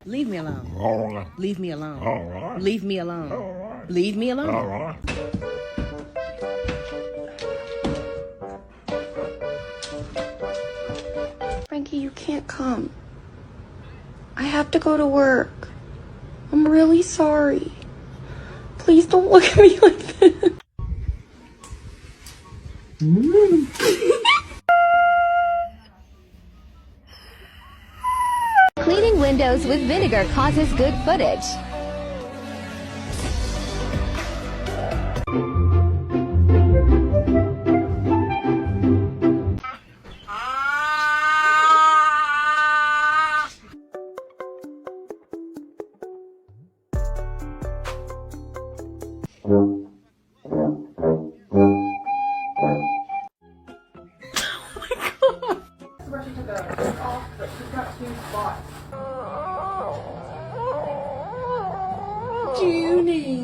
Leave me alone. All right. Leave me alone. All right. Leave me alone. All right. Leave me alone. All right. Frankie, you can't come. I have to go to work. I'm really sorry. Please don't look at me like this. Cleaning windows with vinegar causes good footage. Junie.